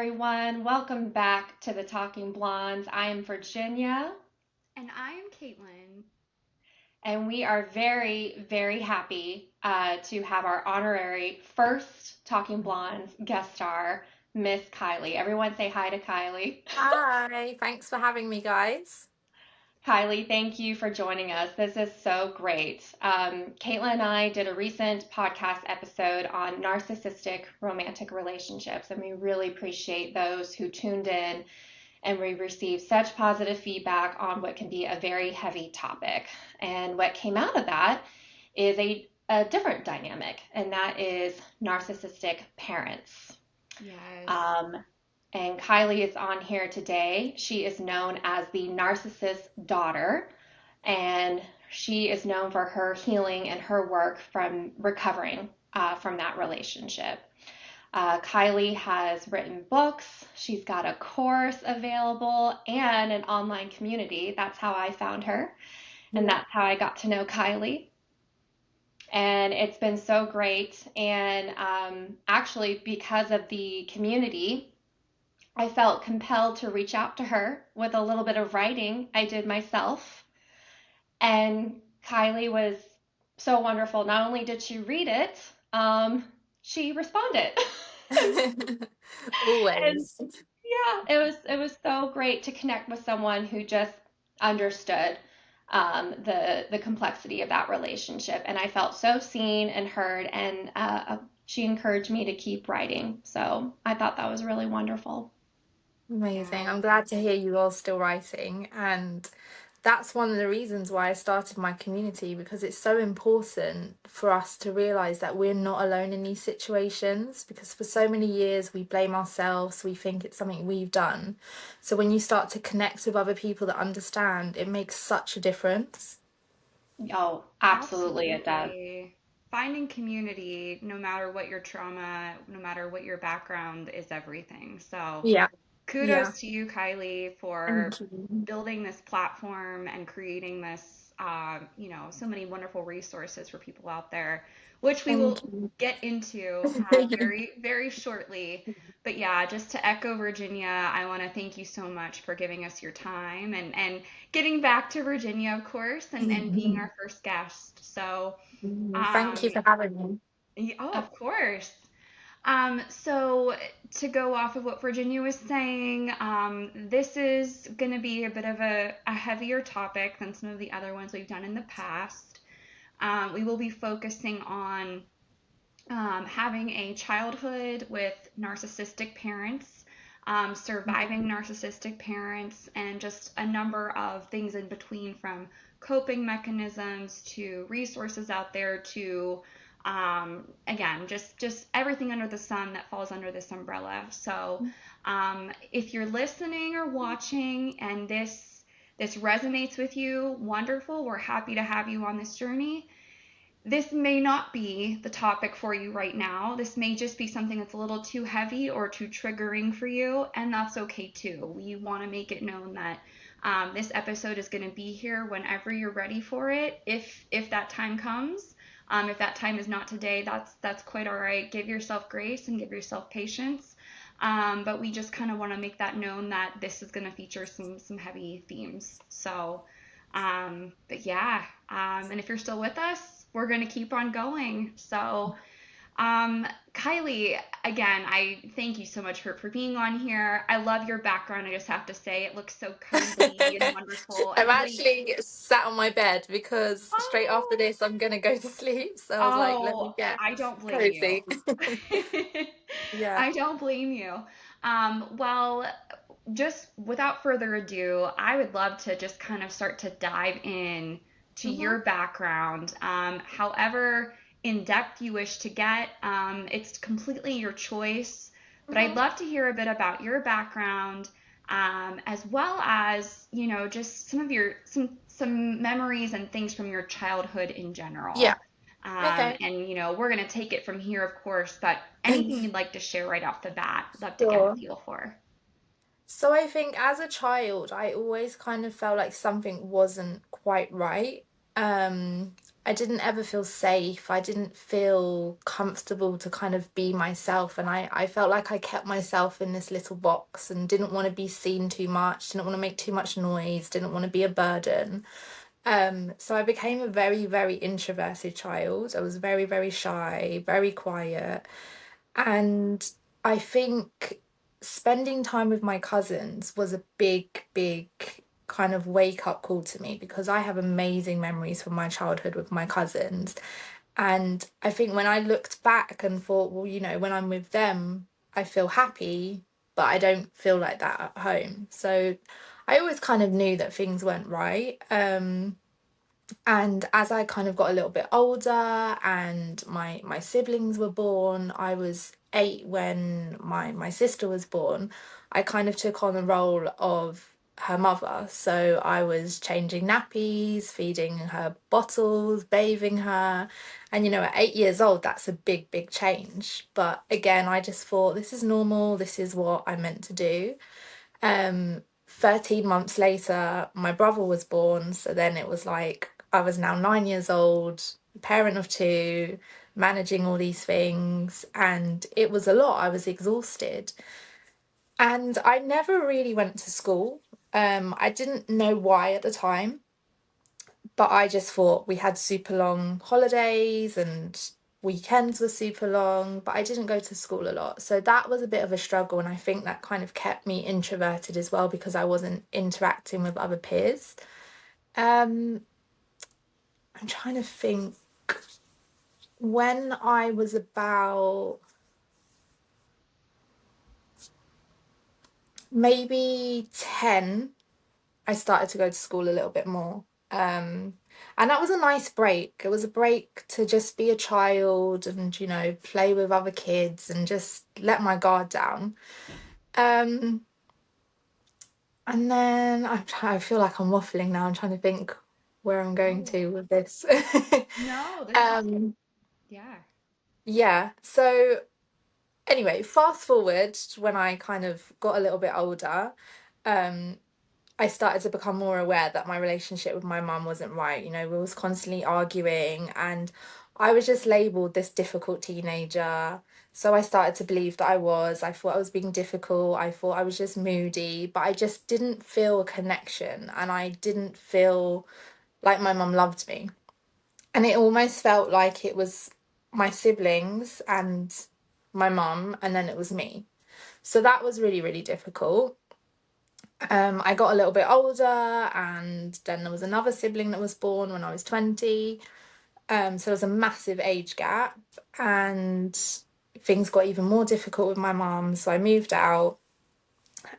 everyone. Welcome back to the Talking Blondes. I am Virginia, And I'm Caitlin. and we are very, very happy to have our honorary first Talking Blondes guest star, Miss Kylie. Everyone say hi to Kylie. Hi, thanks for having me, guys. Kylie, thank you for joining us. This is so great. Caitlin and I did a recent podcast episode on narcissistic romantic relationships, and we really appreciate those who tuned in and we received such positive feedback on what can be a very heavy topic. And what came out of that is a different dynamic, and that is narcissistic parents. Yes. Um, and Kylie is on here today. She is known as the narcissist daughter, and she is known for her healing and her work from recovering from that relationship. Kylie has written books. She's got a course available and an online community. That's how I found her. And Yeah. that's how I got to know Kylie. And it's been so great. And actually, because of the community, I felt compelled to reach out to her with a little bit of writing I did myself. And Kylie was so wonderful. Not only did she read it, she responded. And Always. yeah, it was so great to connect with someone who just understood the complexity of that relationship, and I felt so seen and heard, and she encouraged me to keep writing. So I thought that was really wonderful. Amazing. Yeah. I'm glad to hear you all still writing. And that's one of the reasons why I started my community because it's so important for us to realize that we're not alone in these situations. Because for so many years, we blame ourselves, we think it's something we've done. So when you start to connect with other people that understand, it makes such a difference. Oh, absolutely, it does. Absolutely. Finding community, no matter what your trauma, no matter what your background, is everything. So Yeah. Yeah. kudos to you, Kylie, for Thank you. building this platform and creating this, so many wonderful resources for people out there, which we Thank will you. get into very, very shortly. But yeah, just to echo Virginia, I want to thank you so much for giving us your time and getting back to Virginia, of course, and being our first guest. So, Thank you um, for having me. oh, Of of course. So to go off of what Virginia was saying, this is going to be a bit of a heavier topic than some of the other ones we've done in the past. We will be focusing on having a childhood with narcissistic parents, surviving narcissistic parents, and just a number of things in between from coping mechanisms to resources out there to again just everything under the sun that falls under this umbrella. So if you're listening or watching and this resonates with you, wonderful. We're happy to have you on this journey. This may not be the topic for you right now. This may just be something that's a little too heavy or too triggering for you, and that's okay too. We want to make it known that this episode is going to be here whenever you're ready for it. If that time comes, if that time is not today, that's quite all right. Give yourself grace and give yourself patience. But we just kind of want to make that known that this is going to feature some heavy themes. So, but yeah, and if you're still with us, we're going to keep on going. So, Kylie, again, I thank you so much for being on here. I love your background. I just have to say, it looks so cozy and wonderful. I'm Everybody, actually sat on my bed because straight after oh, this I'm gonna go to sleep. So I was like, let me oh, get I don't blame you. cozy. Yeah. I don't blame you. Well, just without further ado, I would love to just kind of start to dive in to Hmm. your background. However in depth you wish to get, it's completely your choice. But I'd Hmm. love to hear a bit about your background, as well as just some of your some memories and things from your childhood in Yeah. general. Okay. And we're gonna take it from here, of course. But anything you'd like to share right off the bat, I'd love to get a Sure. feel for. So I think as a child, I always kind of felt like something wasn't quite right. Um, I didn't ever feel safe. I didn't feel comfortable to kind of be myself. And I felt like I kept myself in this little box and didn't want to be seen too much, didn't want to make too much noise, didn't want to be a burden. So I became a very, very introverted child. I was very, very shy, very quiet. And I think spending time with my cousins was a big, big kind of wake up call to me, because I have amazing memories from my childhood with my cousins. And I think when I looked back and thought, well, when I'm with them, I feel happy, but I don't feel like that at home. So I always kind of knew that things weren't right. And as I kind of got a little bit older and my siblings were born, I was 8 when my sister was born. I kind of took on the role of her mother. So I was changing nappies, feeding her bottles, bathing her. And at 8 years old, that's a big, big change. But again, I just thought, this is normal, this is what I'm meant to do. 13 months later, my brother was born. So then it was like I was now 9 years old, parent of two, managing all these things. And it was a lot. I was exhausted. And I never really went to school. I didn't know why at the time, but I just thought we had super long holidays and weekends were super long, but I didn't go to school a lot. So that was a bit of a struggle. And I think that kind of kept me introverted as well, because I wasn't interacting with other peers. Um, I'm trying to think. When I was about maybe 10, I started to go to school a little bit more. And that was a nice break. It was a break to just be a child and, play with other kids and just let my guard down. Um, and then I feel like I'm waffling now. I'm trying to think where I'm going Oh, to with this. no, this is, Um, yeah. yeah. So anyway, fast forward to when I kind of got a little bit older. Um, I started to become more aware that my relationship with my mum wasn't right. We was constantly arguing, and I was just labelled this difficult teenager. So I started to believe that I was. I thought I was being difficult. I thought I was just moody, but I just didn't feel a connection, and I didn't feel like my mum loved me. And it almost felt like it was my siblings and my mum, and then it was me. So that was really, really difficult. I got a little bit older, and then there was another sibling that was born when I was 20. So there was a massive age gap, and things got even more difficult with my mum. So I moved out,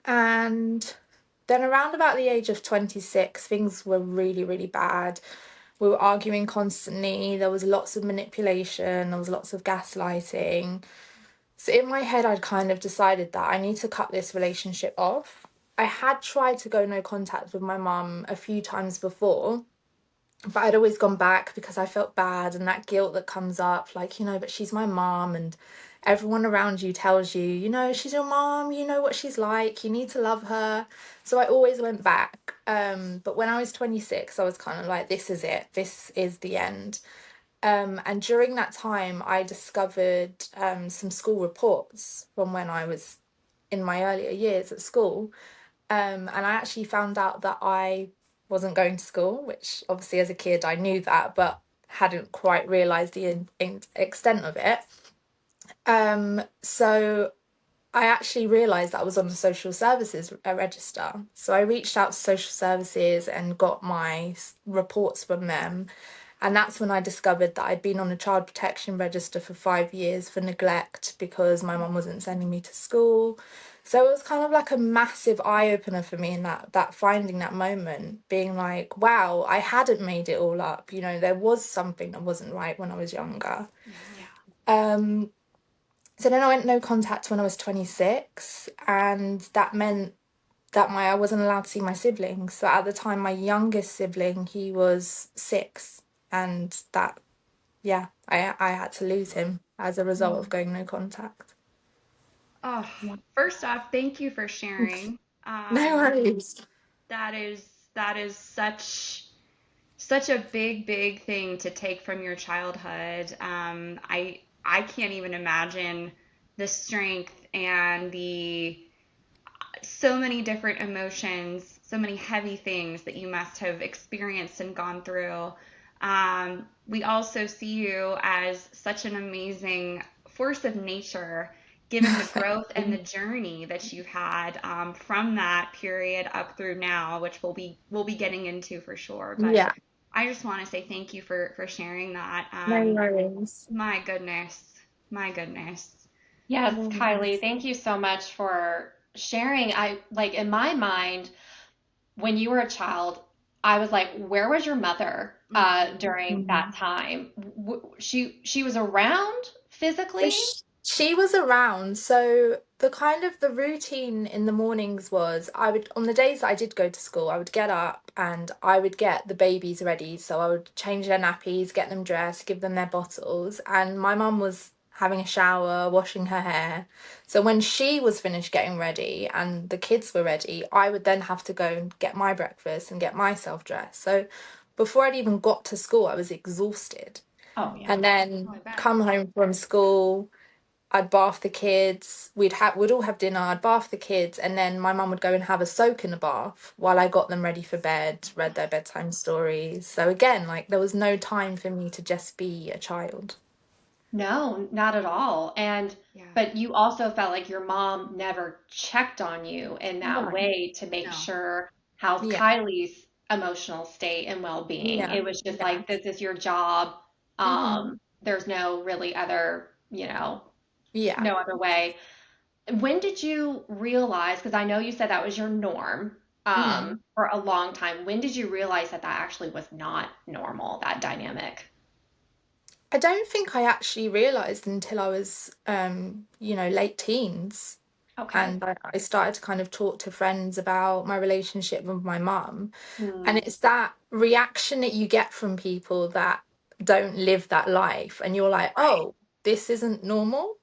and then around about the age of 26, things were really, really bad. We were arguing constantly. There was lots of manipulation. There was lots of gaslighting. So in my head, I'd kind of decided that I need to cut this relationship off. I had tried to go no contact with my mum a few times before, but I'd always gone back because I felt bad, and that guilt that comes up, like, but she's my mum, and everyone around you tells you, she's your mum, you know what she's like, you need to love her. So I always went back. But when I was 26, I was kind of like, this is it, this is the end. And during that time, I discovered some school reports from when I was in my earlier years at school. And I actually found out that I wasn't going to school, which obviously as a kid I knew that, but hadn't quite realised the extent of it. So I actually realised that I was on the social services register. So I reached out to social services and got my reports from them. And that's when I discovered that I'd been on a child protection register for 5 years for neglect because my mum wasn't sending me to school. So it was kind of like a massive eye opener for me in that finding that moment, being like, wow, I hadn't made it all up. There was something that wasn't right when I was younger. Yeah. Um, so then I went no contact when I was 26, and that meant that I wasn't allowed to see my siblings. So at the time, my youngest sibling, he was 6, and that, yeah, I had to lose him as a result of going no contact. Oh, first off, thank you for sharing. No Um, worries. that is such such a big thing to take from your childhood. I can't even imagine the strength and the so many different emotions, so many heavy things that you must have experienced and gone through. We also see you as such an amazing force of nature, given the growth and the journey that you've had from that period up through now, which we'll be getting into for sure. But Yeah, I just want to say thank you for sharing that. no worries. My goodness, my goodness. Yes, No Kylie, worries. thank you so much for sharing. I like in my mind, when you were a child, I was like, where was your mother Hmm. during that Mhm. time? She was around So physically? she was around. So the kind of the routine in the mornings was I would, on the days that I did go to school, I would get up and I would get the babies ready. So I would change their nappies, get them dressed, give them their bottles. And my mum was having a shower, washing her hair. So when she was finished getting ready and the kids were ready, I would then have to go and get my breakfast and get myself dressed. So before I'd even got to school, I was exhausted. Oh yeah. And Oh, I then bet. come home from school, I'd bath the kids. We'd all have dinner. I'd bath the kids, and then my mum would go and have a soak in the bath while I got them ready for bed, read their bedtime stories. So again, like there was no time for me to just be a child. No, not at all. And Yeah. but you also felt like your mom never checked on you in that No. way to make No. sure how's Yeah. Kylie's emotional state and well-being. Yeah. It was just Yeah. like this is your job. Hmm. There's no really other, Yeah. no other way. When did you realize, because I know you said that was your norm Mm. for a long time. When did you realize that that actually was not normal, that dynamic? I don't think I actually realized until I was, late teens. Okay. And I started to kind of talk to friends about my relationship with my mum. And Hmm. it's that reaction that you get from people that don't live that life. And you're like, Right. oh, this isn't normal.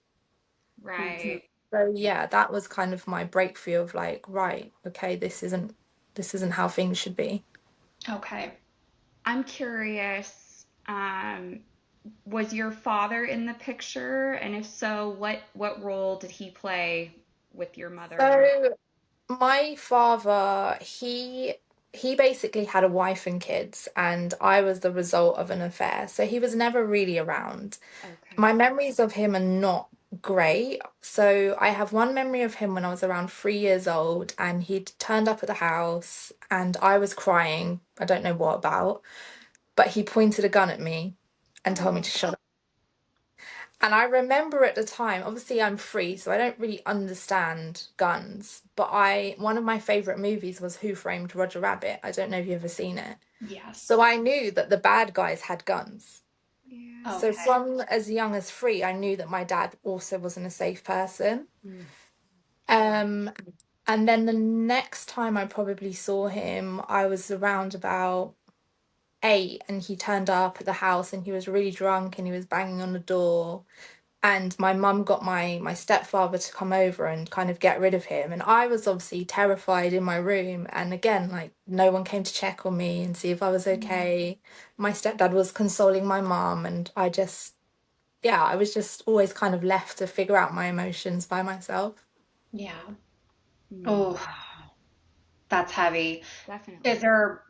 Mhm. Right. So yeah, that was kind of my breakthrough of like, right, okay, this isn't how things should be. Okay. I'm curious, was your father in the picture? And if so, what role did he play with your mother? So my father, he basically had a wife and kids, and I was the result of an affair. So he was never really around. Okay. My memories of him are not great. So I have one memory of him when I was around 3 years old, and he'd turned up at the house, and I was crying. I don't know what about, but he pointed a gun at me and told me Oh, to shut up. And I remember at the time, obviously I'm free, so I don't really understand guns. But one of my favorite movies was Who Framed Roger Rabbit. I don't know if you've ever seen it. Yes. So I knew that the bad guys had guns. yeah. So Okay. from as young as 3, I knew that my dad also wasn't a safe person. Mm. Yeah. Um, and then the next time I probably saw him, I was around about 8, and he turned up at the house and he was really drunk and he was banging on the door. And my mum got my stepfather to come over and kind of get rid of him. And I was obviously terrified in my room. And again, like no one came to check on me and see if I was Mm. okay. My stepdad was consoling my mum, and yeah, I was just always kind of left to figure out my emotions by myself. Yeah. Mm. Oh, that's heavy. Is Definitely. there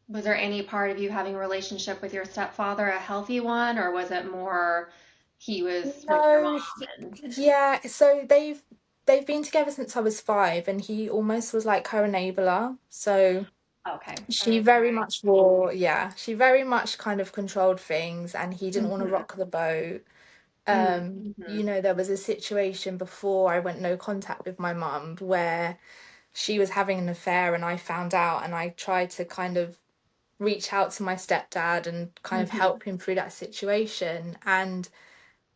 was there any part of you having a relationship with your stepfather a healthy one, or was it more he was with your mom No, and yeah, so they've been together since I was 5, and he almost was like her enabler. So okay. Okay. she very much kind of controlled things, and he didn't want to Hmm. rock the boat. Mm-hmm. There was a situation before I went no contact with my mum where she was having an affair and I found out, and I tried to kind of reach out to my stepdad and kind of Hmm. help him through that situation. And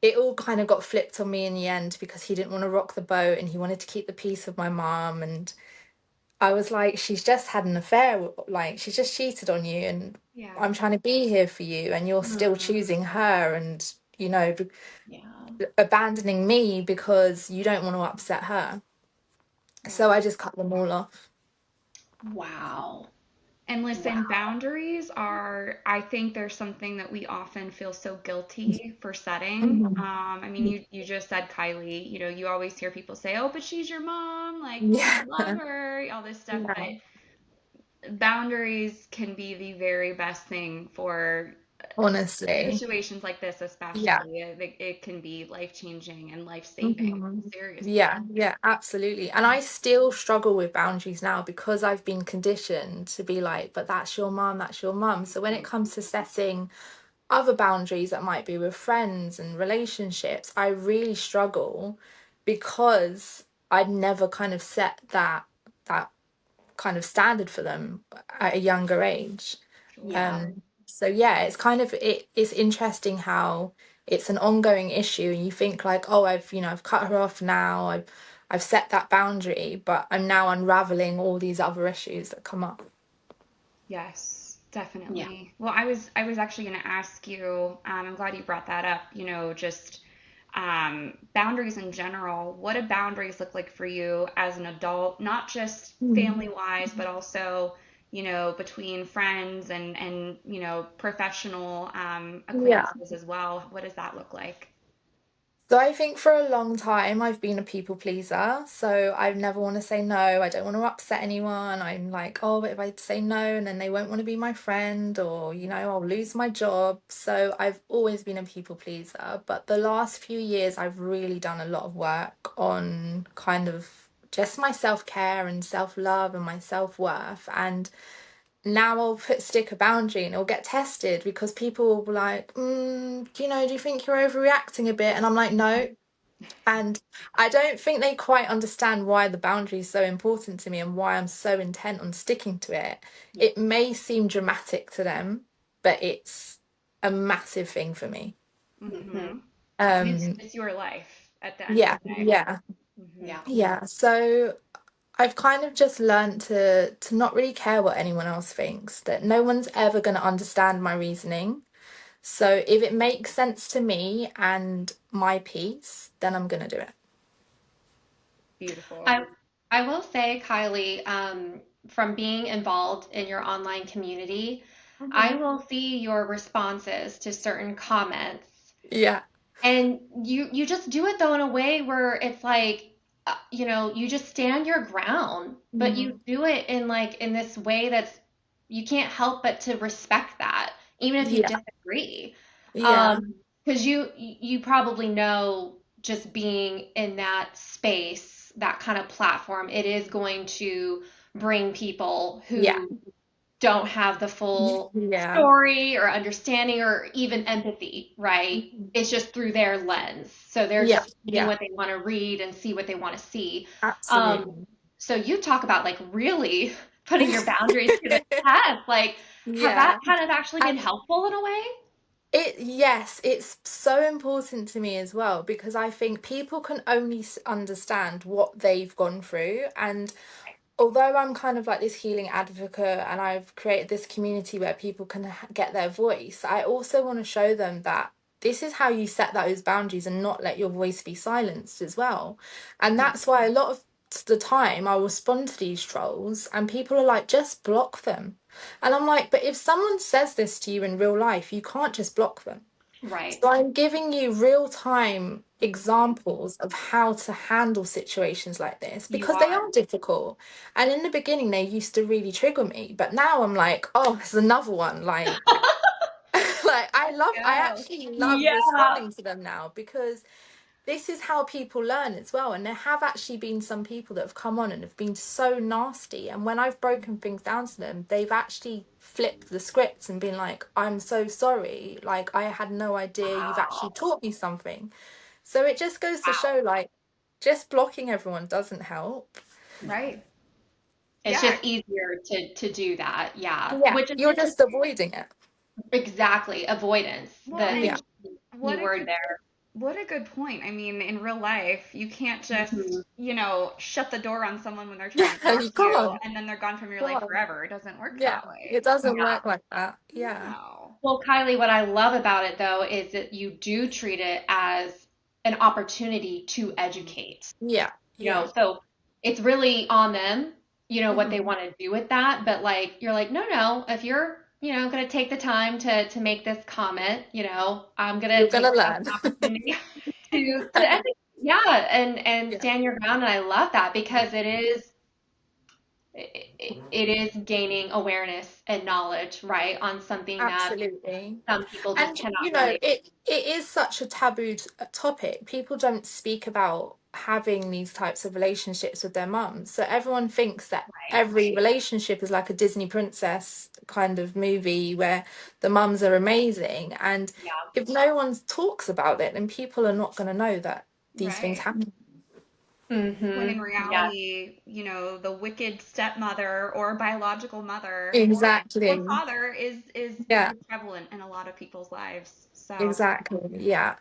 it all kind of got flipped on me in the end because he didn't want to rock the boat and he wanted to keep the peace of my mum. And I was like, she's just had an affair, like she's just cheated on you, and Yeah. I'm trying to be here for you, and you're still choosing her and, Yeah. abandoning me because you don't want to upset her. So Wow. I just cut them all off. Wow. And listen, Wow. boundaries are, I think there's something that we often feel so guilty for setting. Mhm. I mean, you just said Kylie, you always hear people say, "Oh, but she's your mom, like Yeah. love her," all this stuff. Yeah. But boundaries can be the very best thing for Honestly. situations like this, Yeah. especially. It can be life-changing and life-saving, Mhm. seriously. Yeah, yeah, absolutely. And I still struggle with boundaries now because I've been conditioned to be like, but that's your mum, that's your mum. So when it comes to setting other boundaries that might be with friends and relationships, I really struggle because I'd never kind of set that kind of standard for them at a younger age. Sure. Yeah. So yeah, it's kind of it's interesting how it's an ongoing issue and you think like, oh, I've cut her off now, I've set that boundary, but I'm now unraveling all these other issues that come up. Yes, Yeah. definitely. Well, I was actually going to ask you, I'm glad you brought that up, just boundaries in general. What do boundaries look like for you as an adult, not just Mm. family-wise, but also, between friends and professional Yeah. acquaintances as well? What does that look like? So I think for a long time I've been a people pleaser. So I never want to say no. I don't want to upset anyone. I'm like, oh, but if I say no and then they won't want to be my friend or, I'll lose my job. So I've always been a people pleaser. But the last few years I've really done a lot of work on kind of just my self-care and self-love and my self-worth. And now I'll stick a boundary and it'll get tested because people will be like, do you think you're overreacting a bit? And I'm like, no. And I don't think they quite understand why the boundary is so important to me and why I'm so intent on sticking to it. Yeah. It may seem dramatic to them, but it's a massive thing for me. Mm-hmm. Hmm. Um, It's your life at the end of yeah, the day. yeah, Mm-hmm. Yeah. yeah. So I've kind of just learned to not really care what anyone else thinks, that no one's ever going to understand my reasoning. So if it makes sense to me and my peace, then I'm going to do it. Beautiful. I I will say, Kylie, from being involved in your online community, I Mhm. will see your responses to certain comments, Yeah. and you just do it though in a way where it's like, you just stand your ground, but you Mhm. do it in like in this way that's you can't help but to respect that, even if you Yeah. disagree. Yeah. Um, because you probably know just being in that space, that kind of platform, it is going to bring people Yeah. who don't have the full Yeah. story or understanding or even empathy, right? Mhm. It's just through their lens. So they're Yeah. just reading Yeah. what they want to read and see what they want to see. Um, Absolutely. so you talk about like really putting your boundaries to the test. Like, has that Yeah. kind of actually been And helpful in a way? yes, it's so important to me as well because I think people can only understand what they've gone through. And although I'm kind of like this healing advocate and I've created this community where people can get their voice, I also want to show them that this is how you set those boundaries and not let your voice be silenced as well. And Yeah. that's why a lot of the time I'll respond to these trolls and people are like, just block them. And I'm like, but if someone says this to you in real life, you can't just block them. Right. So I'm giving you real time examples of how to handle situations like this You because they are. are difficult. And in the beginning, they used to really trigger me, but now I'm like, oh, there's another one. Like, like I Go. actually love Yeah. responding to them now because this is how people learn as well. And there have actually been some people that have come on and have been so nasty. And when I've broken things down to them, they've actually flipped the scripts and been like, I'm so sorry. Like, I had no idea you've actually Wow. taught me something. So it just goes to show, like, just blocking everyone doesn't help. Right. It's Yeah. just easier to do that. Yeah. Yeah, Which is you're just interesting. avoiding it. Exactly. Avoidance. Well, The Yeah. and key what a word good there. what a good point. I mean, in real life, you can't just, Mhm. shut the door on someone when they're trying to Yeah, talk you to you can't. and then they're gone from your Go life on. forever. It doesn't work Yeah, that way. it doesn't Yeah. work like that. Yeah. No. Well, Kylie, what I love about it though is that you do treat it as an opportunity to Mhm. educate. Yeah. Yeah. So it's really on them what they Hmm. want to do with that. But like, you're like, no, no, if you're, going to take the time to make this comment, I'm going You're to gonna take that as learn. an opportunity to I think, yeah, and Yeah, stand your ground. And I love that because it is gaining awareness and knowledge, right, on something that absolutely. some people just And cannot you know, relate. it is such a taboo topic. People don't speak about having these types of relationships with their mums. So everyone thinks that Right. every relationship is like a Disney princess kind of movie where the mums are amazing. And Yeah. if no one talks about it, then people are not going to know that these things Right. happen. When in Yes. reality, the wicked stepmother or biological mother or Exactly. father is Yeah, very prevalent in a lot of people's lives. So exactly. Yeah.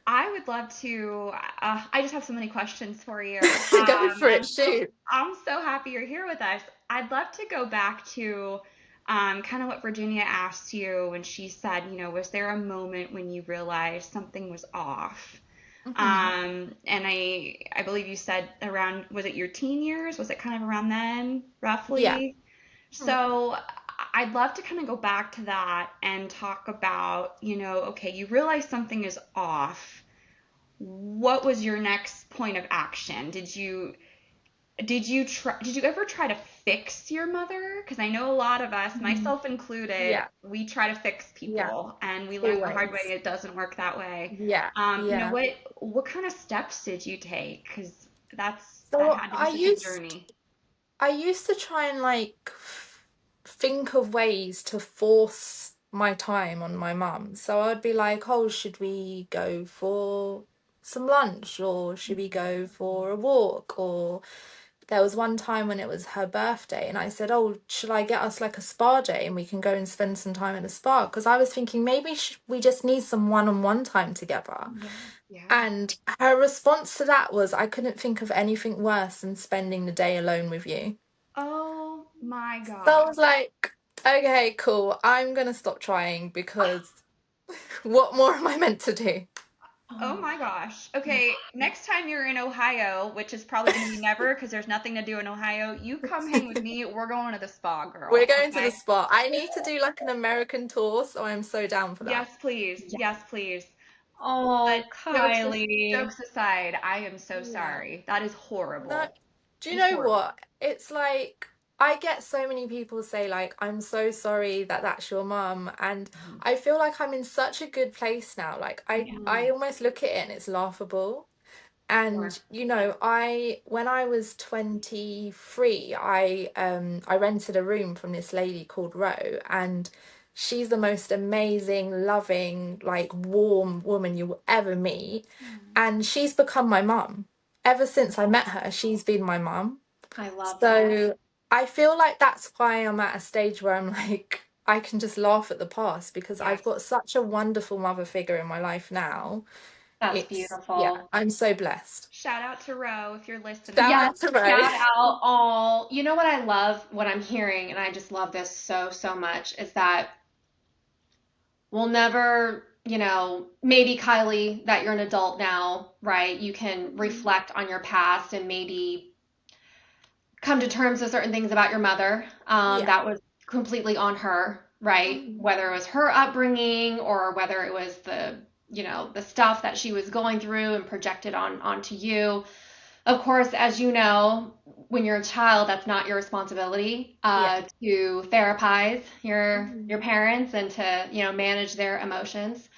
I would love to. I just have so many questions for you. Go for it, shoot. I'm so happy you're here with us. I'd love to go back to kind of what Virginia asked you when she said, was there a moment when you realized something was off? Hmm. And I believe you said around, was it your teen years? Was it kind of around then, Yeah. roughly? So I'd love to kind of go back to that and talk about, okay, you realize something is off. What was your next point of action? Did you ever try to fix your mother? Because I know a lot of us, Mhm. myself included, Yeah. we try to fix Yeah. people and we learn the hard way Always. it doesn't work that way. Yeah. Yeah. What kind of steps did you take? Because that So had to be such a journey. I used to try and like think of ways to force my time on my mum. So I'd be like, "Oh, should we go for some lunch or should we go for a walk?" Or there was one time when it was her birthday and I said, "Oh, should I get us like a spa day and we can go and spend some time in a spa?" Because I was thinking maybe we just need some one-on-one time together. Yeah. And her response to that was, I couldn't think of anything worse than spending the day alone with you. Oh my So I gosh. was like, okay, cool. I'm gonna stop trying because what more am I meant to do? Oh Oh my gosh. my Okay, next time you're in Ohio, which is probably going to be never because there's nothing to do in Ohio, you come hang with me. We're going to the spa, We're girl. going to the Okay? spa. I need to do like an American tour, so I'm so down for that. Yes, please. God. Yes, please. But Oh, Kylie. jokes aside, I am so Yeah. sorry. That is No, horrible. do you It's know horrible. what? It's like I get so many people say like I'm so sorry that that's your mum, and Mhm. I feel like I'm in such a good place now. Like I Yeah. almost look at it and it's laughable. Sure. And I when I was 23, I rented a room from this lady called Ro, and she's the most amazing, loving, like warm woman you will ever meet. Mm. And she's become my mum. Ever since I met her, she's been my mum. I love that. So I feel like that's why I'm at a stage where I'm like, I can just laugh at the past because I've Yes. got such a wonderful mother figure in my life now. That's Yeah, beautiful. I'm so blessed. Shout out to Ro if you're Shout listening. Yes, out to Ro. shout out all. You know what I love, what I'm hearing, and I just love this so, so much, is that we'll never, maybe Kylie, that you're an adult now, right? You can Mhm. reflect on your past and maybe come to terms with certain things about your mother Yeah. that was completely on her, right? Mhm. Whether it was her upbringing or whether it was the stuff that she was going through and projected onto you. Of course, as you know, when you're a child, that's not your responsibility Yeah. to therapize your Mhm. parents and to manage their emotions.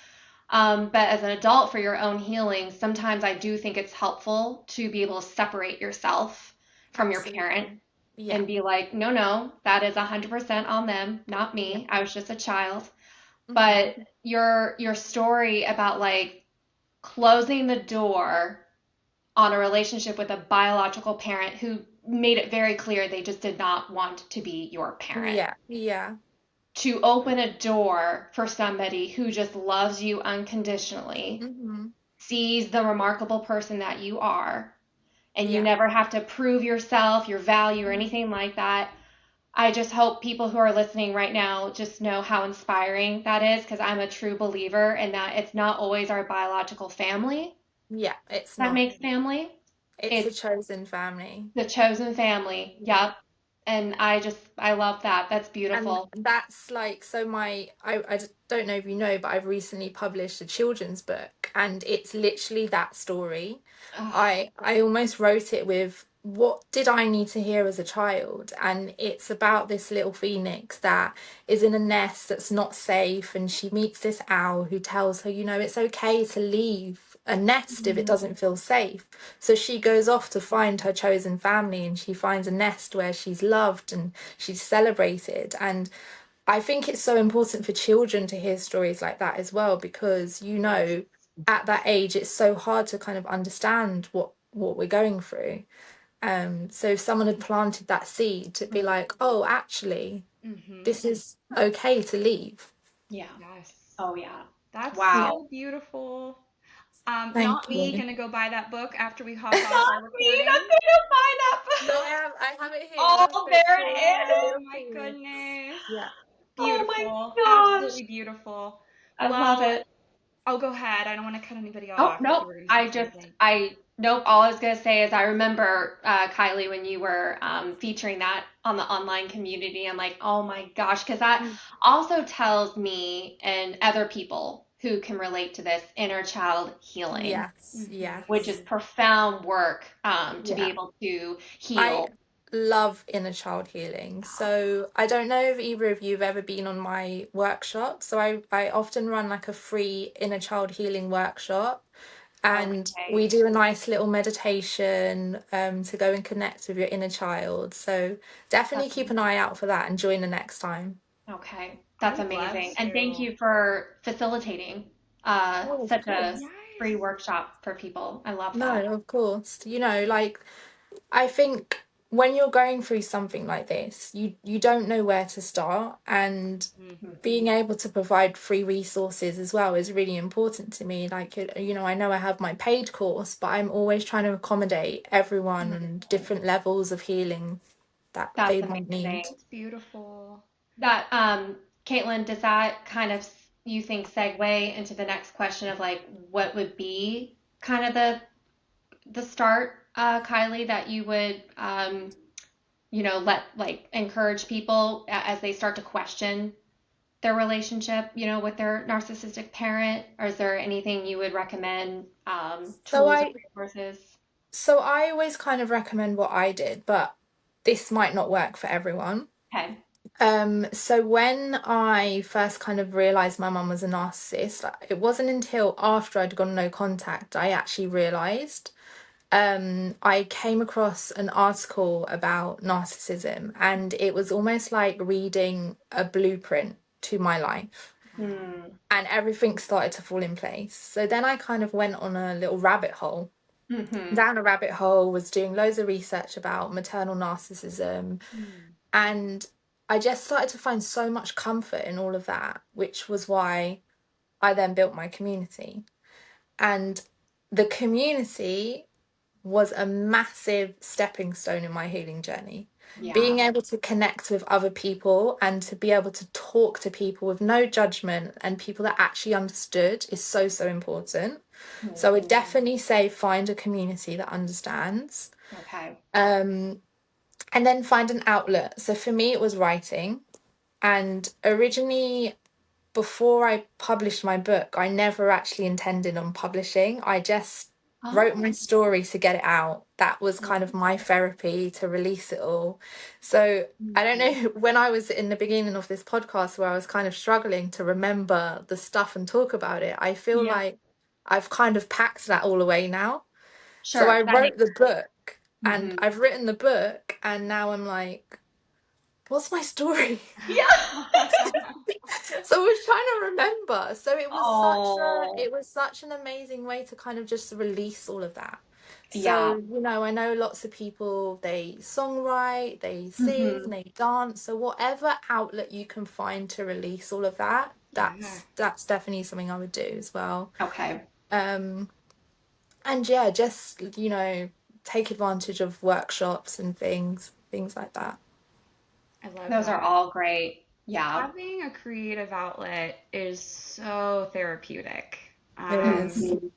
But as an adult, for your own healing, sometimes I do think it's helpful to be able to separate yourself from your parent Absolutely. Yeah. and be like, no, no, that is 100% on them, not Yeah. me. I was just a child. Mhm. But your story about like closing the door on a relationship with a biological parent who made it very clear they just did not want to be your parent. Yeah. Yeah. To open a door for somebody who just loves you unconditionally, Mhm. sees the remarkable person that you are, and you Yeah. never have to prove yourself, your value, or Mhm. anything like that. I just hope people who are listening right now just know how inspiring that is because I'm a true believer in that it's not always our biological family Yeah. It's that not. makes family. It's a It's chosen family. the chosen family. Yeah. Yep. And I love that. That's And beautiful. that's like, so don't know if you know, but I've recently published a children's book, and it's literally that story. Oh, I almost wrote it with, what did I need to hear as a child? And it's about this little phoenix that is in a nest that's not safe, and she meets this owl who tells her, it's okay to leave a nest if it doesn't feel safe. So she goes off to find her chosen family, and she finds a nest where she's loved and she's celebrated. And I think it's so important for children to hear stories like that as well, because yes. at that age it's so hard to kind of understand what we're going through. So if someone had planted that seed to be like, oh, actually, Mm-hmm. this is okay to leave. Yeah. Yes. Oh, yeah. That's Yeah, Wow. so beautiful. thank Not me you. gonna go buy that book after we hop It's off not our me that's recording. gonna find that No, book. I have it here. Oh, So it's there called it The is. Oh Little my Phoenix. goodness. Yeah. Oh my Beautiful. gosh. Absolutely beautiful. I love Well, it. oh, go ahead. I don't want to cut anybody Oh, off if you nope. were going to say something. Nope. All I was going to say is I remember, Kylie, when you were featuring that on the online community. I'm like, oh my gosh, because that Mm. also tells me and other people who can relate to this inner child healing, Yes, Mm-hmm. which is yes. profound work to be Yeah. able to I heal. love inner child healing. So I don't know if either of you have ever been on my workshop. So I often run like a free inner child healing workshop. And we Okay. do a nice little meditation to go and connect with your inner child. So definitely That's keep an eye out for that and join the next time. okay. I That's would love amazing. And thank to. you for facilitating Oh, of such a course. free Yes. workshop for people. I love that. No, of course. Like, I think when you're going through something like this, you don't know where to start, and being Mm-hmm. able to provide free resources as well is really important to me. Like, I know I have my paid course, but I'm always trying to accommodate everyone and different levels of healing that That's they might need. amazing. It's beautiful. That Caitlin, does that kind of you think segue into the next question of like what would be kind of the start, Kylie, that you would let like encourage people as they start to question their relationship, with their narcissistic parent? Or is there anything you would recommend, So tools or I resources? so I always kind of recommend what I did, but this might not work for everyone. Okay. So when I first kind of realized my mum was a narcissist, it wasn't until after I'd gone no contact I actually realized. I came across an article about narcissism, and it was almost like reading a blueprint to my life, Hmm. and everything started to fall in place. So then I kind of went on a little rabbit hole. Mm-hmm. Down a rabbit hole, was doing loads of research about maternal narcissism, Mm. and I just started to find so much comfort in all of that, which was why I then built my community. And the community was a massive stepping stone in my healing journey. Yeah. Being able to connect with other people and to be able to talk to people with no judgment and people that actually understood is so, so important. So I would Mhm. definitely say find a community that understands. Okay. Um, and then find an outlet. So for me, it was writing. And originally, before I published my book, I never actually intended on publishing. I just wrote Oh. my story to get it out. That was kind of my therapy to release it all. So I don't Mhm. know, when I was in the beginning of this podcast where I was kind of struggling to remember the stuff and talk about it, I feel Yeah. like I've kind of packed that all away now. So I Sure. That wrote makes the book, and hmm I've written the book, and now I'm like, what's my story? Yeah. So I was trying to remember. So Oh. it was such an amazing way to kind of just release all of that. Yeah. So, I know lots of people, they songwrite, they sing, Hmm. they dance. So whatever outlet you can find to release all of that, Yeah. that's definitely something I would do as well. Okay. Um, and yeah, just, take advantage of workshops and things like that. I love Those are that. all great. Yeah. Having a creative outlet is so therapeutic. It is. Hmm.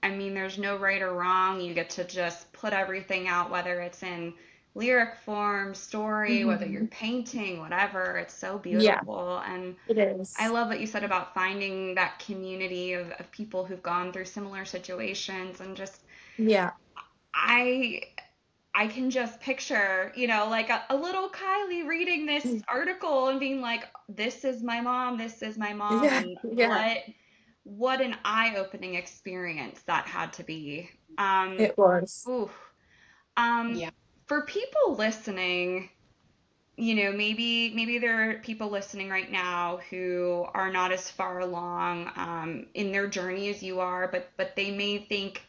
I mean, there's no right or wrong. You get to just put everything out, whether it's in lyric form, story, whether you're Mhm. painting, whatever. It's so Yeah, beautiful. And it I is. love what you said about finding that community of people who've gone through similar situations and just Yeah. I I can just picture, like a little Kylie reading this Mm. article and being like, this is my mom, this is my mom, Yeah, and yeah, what an eye-opening experience that had to be. Um, it was. ooh. Um, Yeah. for people listening, maybe there are people listening right now who are not as far along in their journey as you are, but they may think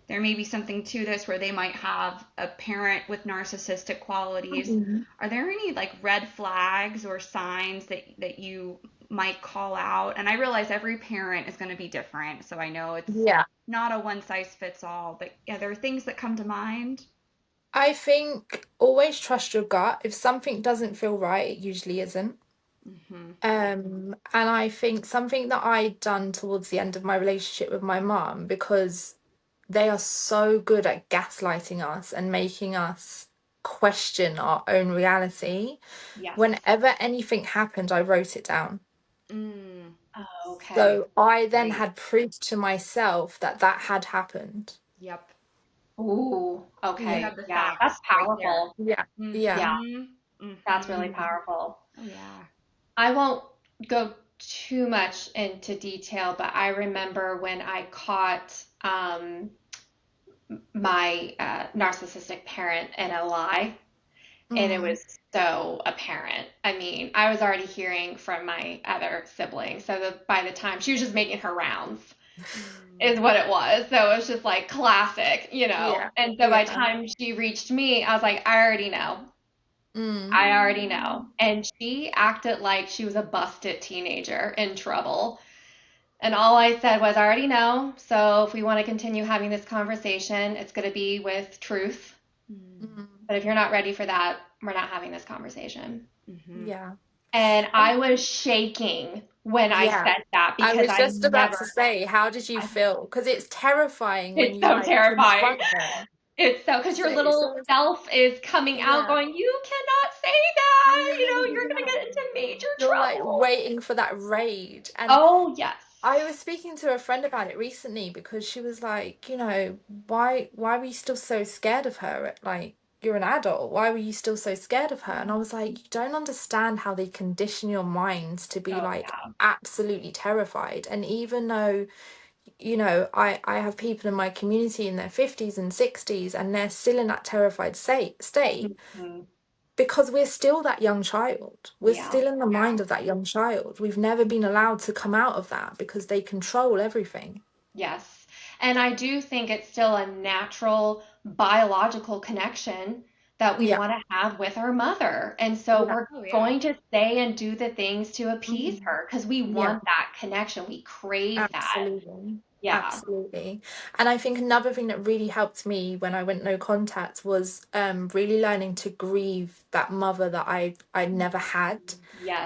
there may be something to this where they might have a parent with narcissistic qualities. Mhm. Are there any like red flags or signs that you might call out? And I realize every parent is going to be different, so I know it's Yeah. not a one size fits all, but yeah, there are things that come to mind. I think always trust your gut. If something doesn't feel right, it usually isn't. Yeah. And I think something that I'd done towards the end of my relationship with my mum, because they are so good at gaslighting us and making us question our own reality. Yes. Whenever anything happened, I wrote it down. Mm, Oh, okay. So I then great. had proof to myself that that had happened. Yep. Ooh, You Yeah, okay. have the Yeah, that's facts right there. powerful. yeah, yeah. Yeah, Mm-hmm. that's really Mm-hmm. powerful. Oh yeah. I won't go too much into detail, but I remember when I caught my narcissistic parent in a lie, and it Mm, was so apparent. I mean, I was already hearing from my other siblings, so by the time she was just making her rounds, Mm. is what it was. So it was just like classic, you know. yeah, And so by the yeah. time she reached me, I was like, I already know. Mm, I already know. Mm. And she acted like she was a busted teenager in trouble. And all I said was, I already know. So if we want to continue having this conversation, it's going to be with truth. Mm. mm, But if you're not ready for that, we're not having this conversation. Mm-hmm. yeah. And And I was shaking when I yeah, said that I because was just about to say, how did you I, feel? Because it's terrifying when it's you so like terrifying. confront them. It's so, because So your it's little almost, self is coming out yeah. going, you cannot say that. You know, you're going to Yeah. get into major You're like trouble. waiting for that rage. And Oh, yes. I was speaking to a friend about it recently because she was like, why were you still so scared of her? Like, you're an adult. Why were you still so scared of her? And I was like, you don't understand how they condition your minds to be Oh, like yeah. absolutely terrified. And even though, I have people in my community in their 50s and 60s and they're still in that terrified state Mhm. because we're still that young child. We're Yeah. still in the Yeah. mind of that young child. We've never been allowed to come out of that because they control everything. Yes. And I do think it's still a natural biological connection that we Yeah, want to have with our mother. And so yeah, we're Oh yeah. going to say and do the things to appease mhm, her because we yeah. want that connection. We crave that. Absolutely. Yeah. Absolutely. And I think another thing that really helped me when I went no contact was really learning to grieve that mother that I never had.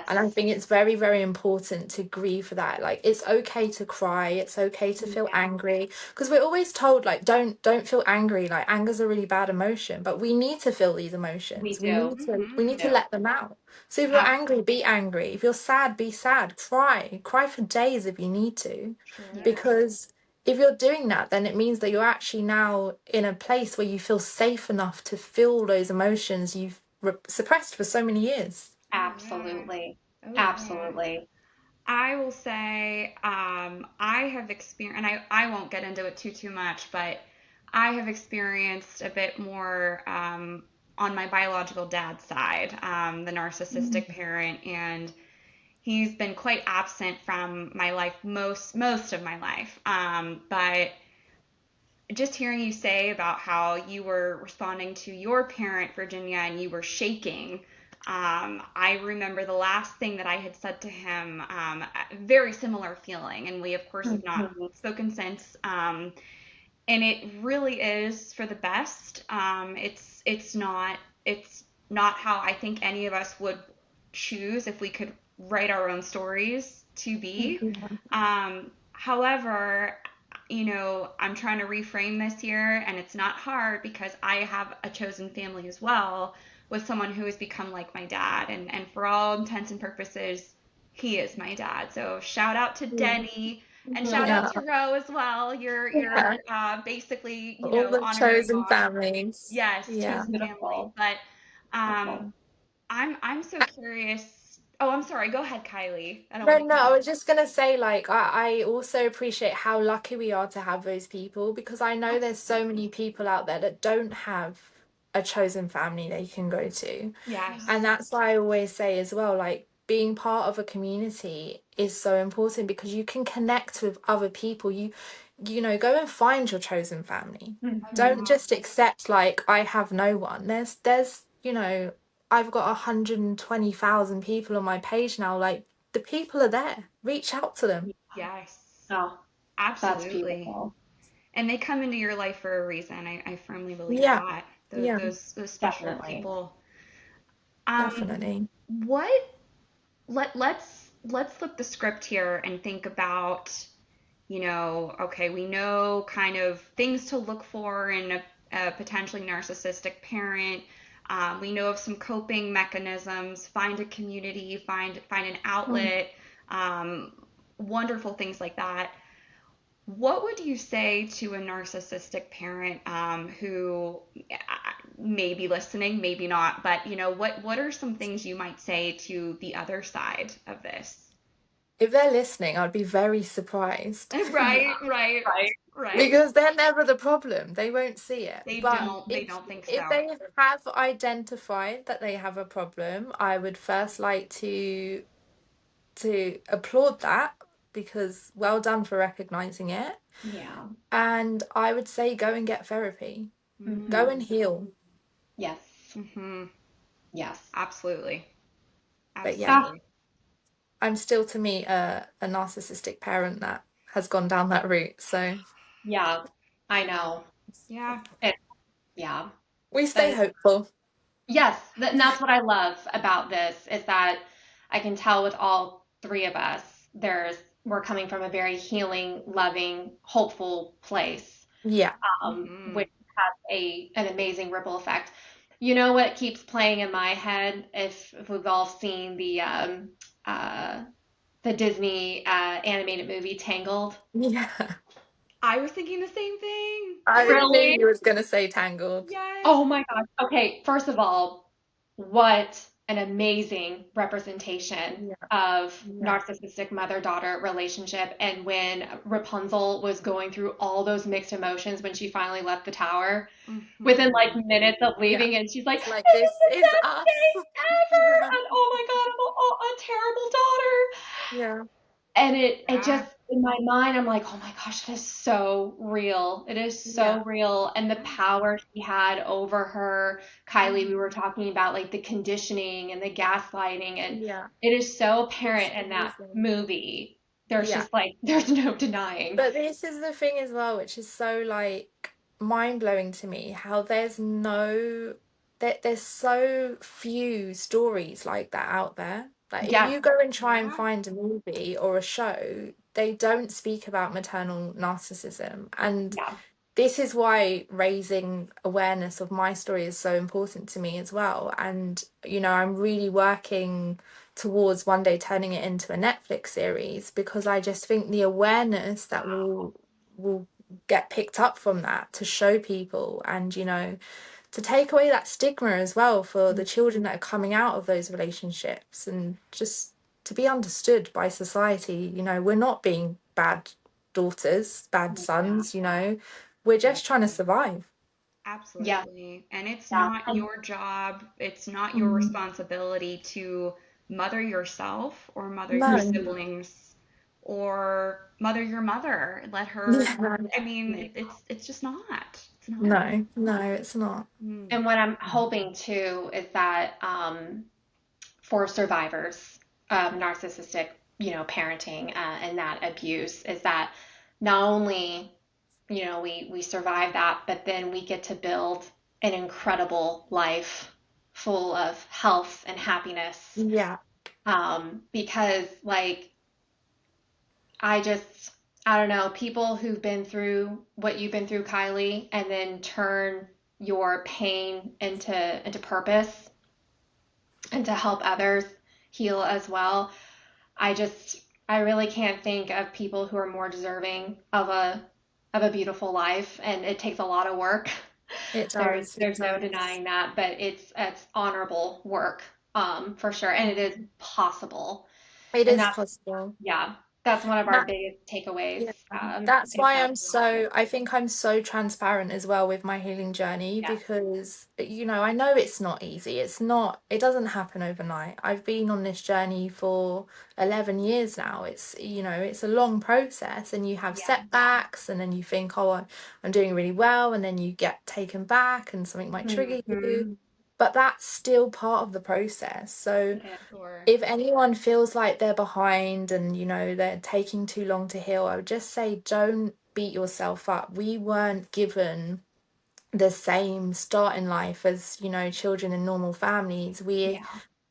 And I Yes. think it's very, very important to grieve for that. Like it's okay to cry, it's okay to feel Yeah, angry. Because we're always told like don't feel angry. Like anger's a really bad emotion, but we need to feel these we emotions. We do. need to Mm-hmm. we We need to do. let them out. So if you're angry, be angry. If you're sad, be sad. Cry. Cry for days if you need to. Sure. Yes. Because if you're doing that, then it means that you're actually now in a place where you feel safe enough to feel those emotions you've suppressed for so many years. Oh yeah. Absolutely. Oh yeah. Absolutely. I will say, I have experienced, and I won't get into it too much, but I have experienced a bit more on my biological dad's side, the narcissistic parent, and he's been quite absent from my life most of my life. But just hearing you say about how you were responding to your parent, Virginia, and you were shaking. I remember the last thing that I had said to him, a very similar feeling, and we of course have not Mhm. spoken since. And it really is for the best. It's not how I think any of us would choose if we could write our own stories to be. Yeah. However, I'm trying to reframe this here, and it's not hard because I have a chosen family as well with someone who has become like my dad. And for all intents and purposes, he is my dad. So shout out to Denny and shout out Yeah. to Ro as well. You're Yeah. basically, All the honoring chosen our, families. yes, Yeah. chosen family. Beautiful. But um, Beautiful. I'm so curious. Oh, I'm sorry. Go ahead, Kylie. I don't No, want to no, cut I you. was just gonna say, like, I also appreciate how lucky we are to have those people because I know there's so many Absolutely. people out there that don't have a chosen family they can go to. And Yes. that's why I always say as well, like, being part of a community is so important because you can connect with other people. Go and find your chosen family. Don't Mhm. just accept like I have no one. I've got 120,000 people on my page now. Like the people are there. Reach out to them. Yes. Oh, that's Absolutely. beautiful. And they come into your life for a reason. I firmly believe Yeah, that. Those yeah, those those special Definitely. people. Um, definitely. what let's flip the script here and think about, okay, we know kind of things to look for in a potentially narcissistic parent. We know of some coping mechanisms, find a community, find an Mm. outlet, um, wonderful things like that. What would you say to a narcissistic parent who may be listening, maybe not, but what are some things you might say to the other side of this? If they're listening, I'd be very surprised Yeah, Right, right, right. right. because they're never the problem. They won't see it. They But don't they if don't think if so. they have identified that they have a problem, I would first like to applaud that because well done for recognizing it. Yeah. And I would say go and get therapy. Go Hmm. and heal. Yes. Mm-hmm. Yes. Absolutely. But yeah, Ah, Absolutely. I'm still to meet a narcissistic parent that has gone down that route. So yeah. I know. Yeah. It, yeah. we stay But hopeful. yes, and that's what I love about this is that I can tell with all three of us, we're coming from a very healing, loving, hopeful place, Yeah. Mm-hmm. which has an amazing ripple effect. You know what keeps playing in my head? If we've all seen uh, the Disney animated movie Tangled. Yeah. I was thinking the same thing. I knew Really? you was gonna say Tangled. Yes. Oh my gosh. Okay, first of all, what an amazing representation Yeah. of Yeah. narcissistic mother-daughter relationship. And when Rapunzel was going through all those mixed emotions when she finally left the tower, within like Mm-hmm. minutes of Yeah. leaving, and she's like, It's "This like this is the is best us. day ever!" And oh my God, I'm a terrible daughter. Yeah. And it Yeah. just in my mind, I'm like, oh my gosh, that is so real. It is Yeah. so real. And the power he had over her, Kylie, we were talking about like the conditioning and the gaslighting, and Yeah. it is so It's apparent in that amazing. movie. There's Yeah. just like there's no denying. But this is the thing as well, which is so like mind-blowing to me, how there's so few stories like that out there. Like if Yes, you go and try and Yeah. find a movie or a show, they don't speak about maternal narcissism. And yeah, this is why raising awareness of my story is so important to me as well. And, I'm really working towards one day turning it into a Netflix series because I just think the awareness that will get picked up from that to show people and, to take away that stigma as well for the children that are coming out of those relationships and just to be understood by society. We're not being bad daughters, bad Yeah. sons, we're Yeah. just trying to survive. yeah, Absolutely. And it's yeah. not your job, it's not your Mm. responsibility to mother yourself or mother your No. siblings or mother your mother. Let her, Yeah. I mean, it's just not. It's not. No, no, it's not. Mm. And what I'm hoping too is that for survivors of narcissistic, parenting and that abuse is that not only, we survive that, but then we get to build an incredible life full of health and happiness. Yeah. Because like I just I don't know, people who've been through what you've been through, Kylie, and then turn your pain into purpose and to help others heal as well. I just I really can't think of people who are more deserving of a beautiful life, and it takes a lot of work. It There's does, it there's no does. denying that, but it's honorable work, for sure, and it is possible. It And is that's, possible. yeah, that's one of our That biggest takeaways, Yeah, that's in why counseling. I think I'm so transparent as well with my healing journey Yeah. because, I know it's not easy. It doesn't happen overnight. I've been on this journey for 11 years now. It's a long process and you have Yeah. setbacks and then you think, oh, I'm doing really well. And then you get taken back and something might trigger you. Hmm. But that's still part of the process. So, It is. Sure. if anyone feels like they're behind and they're taking too long to heal, I would just say don't beat yourself up. We weren't given the same start in life as children in normal families. Yeah.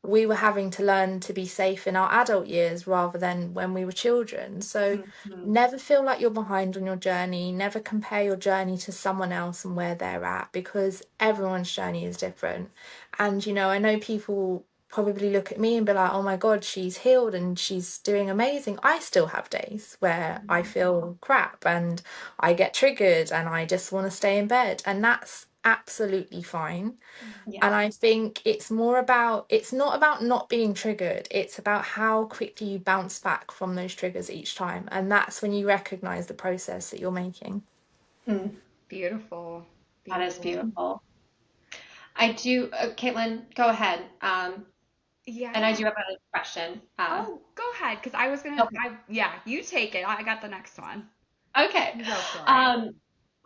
We were having to learn to be safe in our adult years rather than when we were children. So Hmm. never feel like you're behind on your journey. Never compare your journey to someone else and where they're at because everyone's journey is different. And, I know people probably look at me and be like, oh my God, she's healed and she's doing amazing. I still have days where I feel crap and I get triggered and I just want to stay in bed. And that's absolutely fine. And Yeah. I think it's not about not being triggered, it's about how quickly you bounce back from those triggers each time. And that's when you recognize the process that you're making. Mm. Beautiful. That is Beautiful. beautiful. I do, Caitlin, go ahead. And I Yeah. do have a question. Oh, go ahead, because I was gonna. Okay. Yeah, you take it. I got the next one. Okay. You go for it. Um,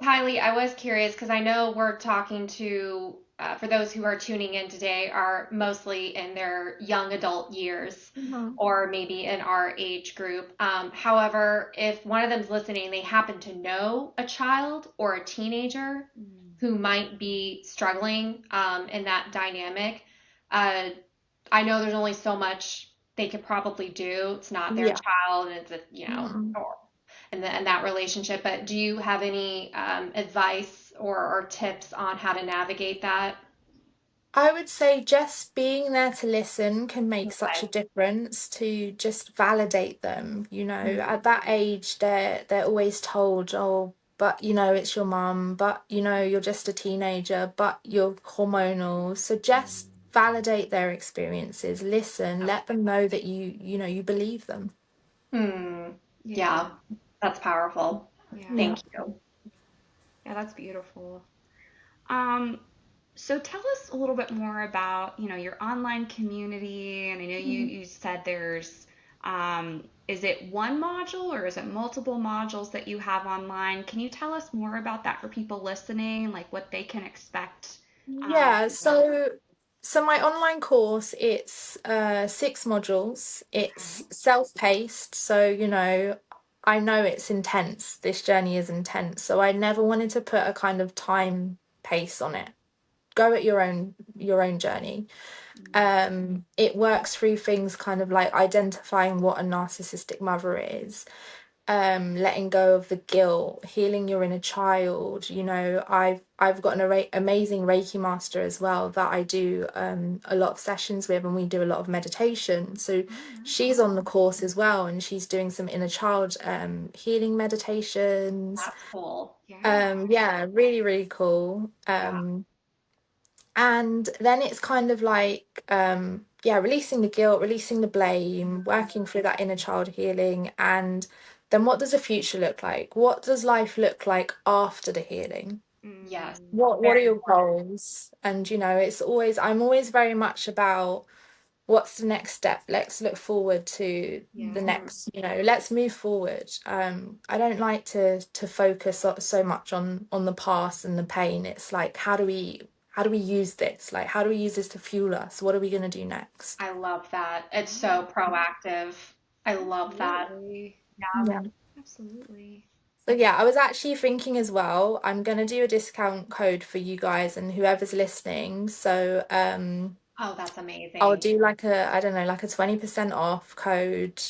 Kylie, I was curious because I know we're talking to, for those who are tuning in today, are mostly in their young adult years Mhm. or maybe in our age group. However, if one of them's listening, they happen to know a child or a teenager Mm. who might be struggling, in that dynamic, uh, I know there's only so much they could probably do. It's not their Yeah. child, and it's a, Mhm. or and that relationship. But do you have any, advice or tips on how to navigate that? I would say just being there to listen can make such a Okay. difference to just validate them. Mm. At that age, they're always told, oh, but it's your mum, but you're just a teenager, but you're hormonal. So just validate their experiences, listen, let them know that you believe them. Hmm. Yeah. Yeah, that's powerful. Yeah. Yeah. Thank you. Yeah, that's beautiful. Um, so tell us a little bit more about, your online community. And I know you said there's, is it one module or is it multiple modules that you have online? Can you tell us more about that for people listening, like what they can expect? Yeah, Yeah. so my online course, it's 6 modules. It's Okay. self-paced, so I know it's intense. This journey is intense, so I never wanted to put a kind of time pace on it. Go at your own journey. It works through things kind of like identifying what a narcissistic mother is, letting go of the guilt, healing your inner child. I've got an amazing Reiki master as well that I do a lot of sessions with, and we do a lot of meditation. So Oh, she's nice. on the course as well, and she's doing some inner child healing meditations. That's cool. Yeah. Yeah, really, really cool. Yeah. And then it's kind of like, yeah, releasing the guilt, releasing the blame, working through that inner child healing. And then what does the future look like? What does life look like after the healing? Yes. Mm, What are Very your important. goals? And I'm always very much about what's the next step? Let's look forward to the yeah. Hmm. next, let's move forward. I don't like to focus so much on the past and the pain. It's like how do we use this? Like how do we use this to fuel us? What are we going to do next? I love that. It's Yeah. so proactive. I love that. Absolutely. Yeah. Yeah. Absolutely. So yeah, I was actually thinking as well, I'm going to do a discount code for you guys and whoever's listening. So Oh, that's I'll amazing. do like a, I don't know, like a 20% off code.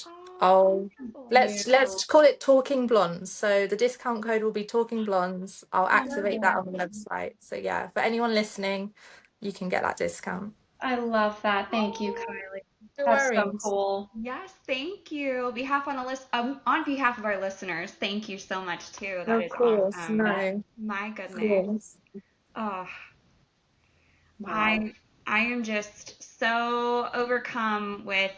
I'll Beautiful. let's call it Talking Blondes. So the discount code will be Talking Blondes. I'll I love activate that it. on the website. So yeah, for anyone listening, you can get that discount. I love that. Thank you, Oh, Kylie. No That's so worries. cool. yes, thank you. On behalf of our listeners, thank you so much too. That Of is course, awesome. no, My of goodness. course. Oh, Wow. I am just so overcome with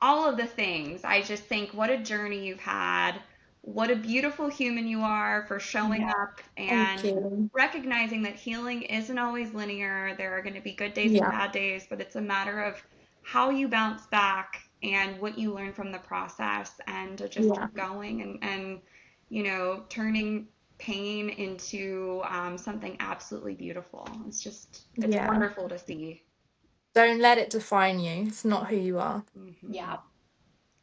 all of the things. I just think what a journey you've had. What a beautiful human you are for showing Yeah. up Thank and you. recognizing that healing isn't always linear. There are going to be good days and Yeah, bad days, but it's a matter of how you bounce back and what you learn from the process and to just yeah, keep going and turning pain into something absolutely beautiful. It's yeah. wonderful to see. Don't let it define you. It's not who you are. Yeah.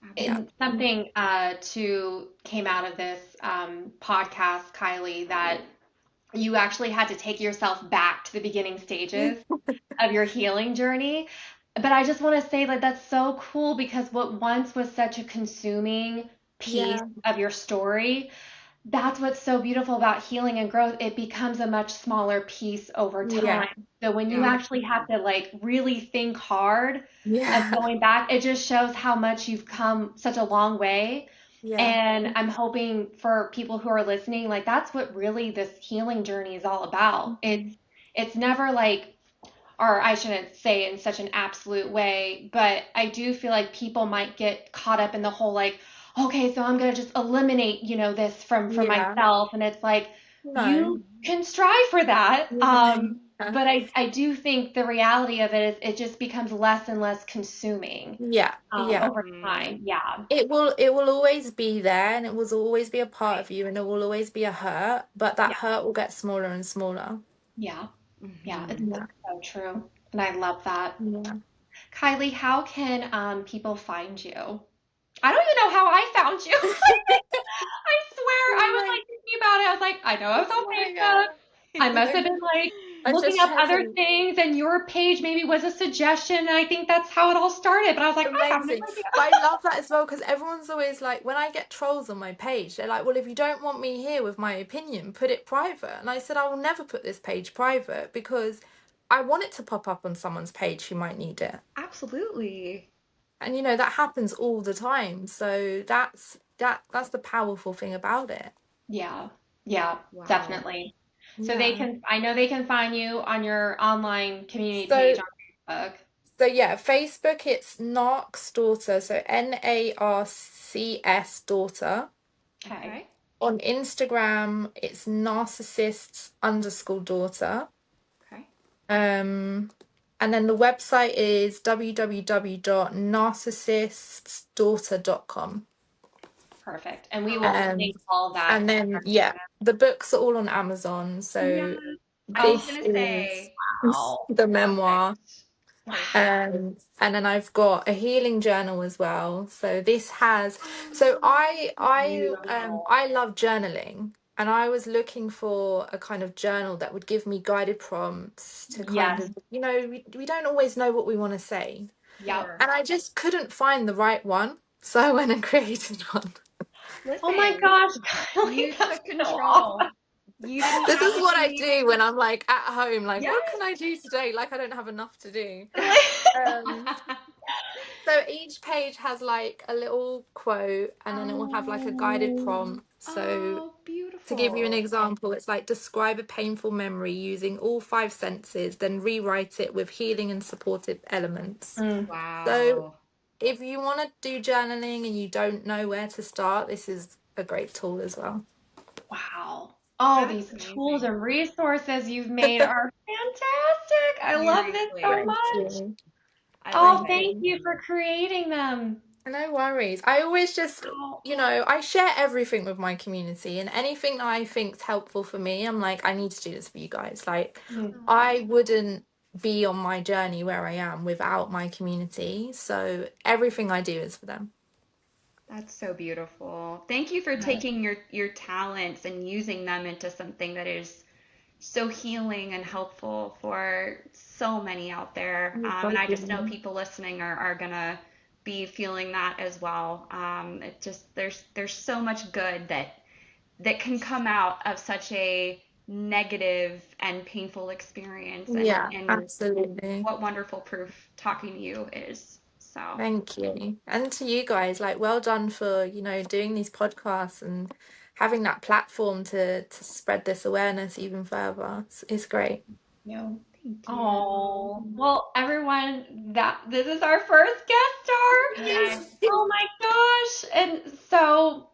Yeah, Absolutely. And something to came out of this podcast, Kylie, that you actually had to take yourself back to the beginning stages of your healing journey. But I just want to say that that's so cool because what once was such a consuming piece yeah, of your story, that's what's so beautiful about healing and growth. It becomes a much smaller piece over yeah, time. So when you Yeah. actually have to like really think hard of yeah, going back, it just shows how much you've come such a long way. yeah, And I'm hoping for people who are listening, like that's what really this healing journey is all about. It's never like, or I shouldn't say it in such an absolute way, but I do feel like people might get caught up in the whole like, okay, so I'm gonna just eliminate, this from yeah. myself, and it's like No, you can strive for that, yeah, but I do think the reality of it is it just becomes less and less consuming yeah, yeah. over time. Yeah, It will always be there, and it will always be a part right. of you, and it will always be a hurt, but that Yeah, hurt will get smaller and smaller. yeah, yeah. It's Hmm. Yeah, so true, and I love that. yeah. Kylie, how can people find you? I don't even know how I found you. I swear, So I was like, like thinking about it. I was like, I know I was it's on like, Facebook. I must have I, been like I looking just up check other and things, and your page maybe was a suggestion, and I think that's how it all started. But I was like, I have no amazing. But I love that as well because everyone's always like, when I get trolls on my page, they're like, well, if you don't want me here with my opinion, put it private. And I said, I will never put this page private because I want it to pop up on someone's page who might need it. Absolutely. And that happens all the time. So that's the powerful thing about it. Yeah, yeah, Wow. definitely. So Yeah. I know they can find you on your online community So page on Facebook. so yeah, Facebook it's Narc's daughter, so Narcs daughter. Okay, Okay. On Instagram it's narcissists_daughter. Okay. Um and then the website is www.narcissistsdaughter.com. perfect. And we will Um link all of that and in then our show yeah, notes. the books are all on Amazon. Yes. So I was this gonna is say, Wow. the perfect. memoir. Perfect. And then I've got a healing journal as well. So this has, so Oh, Beautiful. I love journaling, and I was looking for a kind of journal that would give me guided prompts to kind Yes. of, we don't always know what we want to say, Yep. sure. and I just couldn't find the right one, so I went and created one. Oh my Listen, gosh, you Kylie, that's took so awesome. control. You didn't This have is what what you I needed. do when I'm like at home, like, Yes. what can I do today? Like I don't have enough to do. Um, So each page has like a little quote and then it will have like a guided prompt. So Oh, to give you an beautiful. example, it's like describe a painful memory using all five senses, then rewrite it with healing and supportive elements. Mm, So Wow. if you want to do journaling and you don't know where to start, this is a great tool as well. wow. All That's these tools amazing. and resources you've made are fantastic. I love this so Seriously. Thank much. you. I love Oh, Thank it. thank you. you for creating them. No worries. I always just, Wow. I share everything with my community and anything that I think's helpful for me, I'm like, I need to do this for you guys. Like, Mm, Oh, I wouldn't be on my journey where I am without my community. So everything I do is for them. that's so beautiful. Thank you for yes. taking your talents and using them into something that is so healing and helpful for so many out there. No And I just know problem. people listening are gonna be feeling that as well. It just there's so much good that can come out of such a negative and painful experience, Yeah, and absolutely. what wonderful proof talking to you is. So Thank you. And to you guys, like, well done for, doing these podcasts and having that platform to spread this awareness even further. It's great. You. thank you. Oh, well, everyone, that this is our first guest star. Yes. Oh my gosh. And so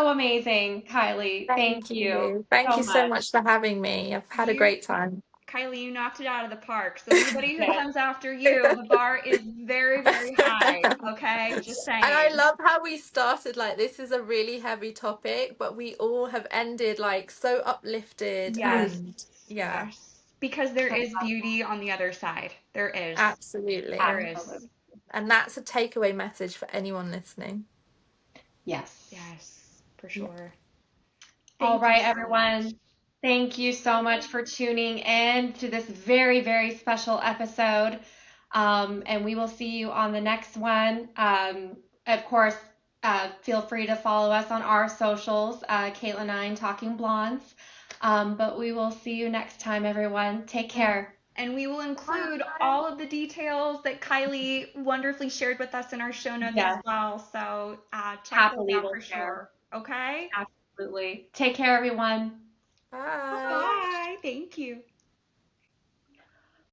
amazing, Kylie. Thank Thank you you. Thank so you so much. much for having me. I've had a You, great time. Kylie, you knocked it out of the park. So anybody who Yes, comes after you, the bar is very, very high. Okay, just And I saying. love how we started like this is a really heavy topic, but we all have ended like so uplifted Yes, and yeah, yes. Because there I is love beauty on the other side. There is. There absolutely. is. absolutely. And that's a takeaway message for anyone listening. Yes. Yes, for Yeah. sure. All Thank you right, so much. everyone. Thank you so much for tuning in to this very, very special episode. And we will see you on the next one. Of course, feel free to follow us on our socials, Caitlin and I, Talking Blondes. But we will see you next time, everyone. Take care. And we will include Bye. all of the details that Kylie wonderfully shared with us in our show notes as Yes, well. So check those happily out will for share. sure. Okay? Absolutely. Take care, everyone. Bye. Bye. Thank you.